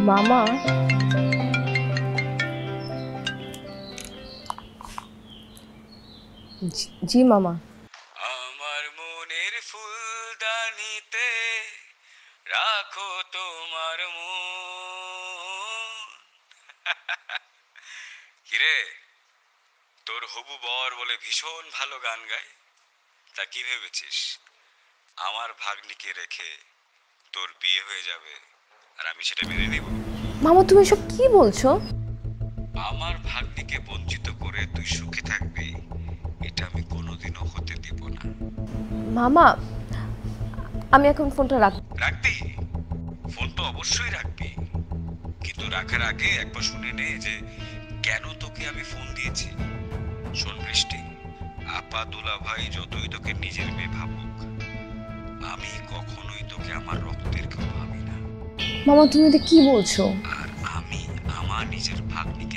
মামা, জি মামা। আমার মনের ফুলদানিতে রাখো তোমার মন। কিরে, তোর হবু বর বলে ভীষণ ভালো গান গায়, তা কি ভেবেছিস আমার ভাগ্নিকে রেখে তোর বিয়ে হয়ে যাবে আর আমি সেটা মেনে নিব? মামা তুমি এসব কি বলছো? আমার ভাগ্নিকে বঞ্চিত করে তুই সুখে থাকবি, এটা আমি কোনোদিনও হতে দিব না। মামা, আমি এখন ফোনটা রাখবি? ফোন তো অবশ্যই রাখবি, কিন্তু রাখার আগে একবার শুনে নে যে কেন তোকে আমি ফোন দিয়েছি। শোন বৃষ্টি, আপা দুলা ভাই যতই তোকে নিজের মেয়ে ভাবুক, আমি কখনোই তোকে আমার রক্তের কেউ ভাবি না। মামা তুমি এটা কি বলছো? আর আমি আমার নিজের ভাগ্নিকে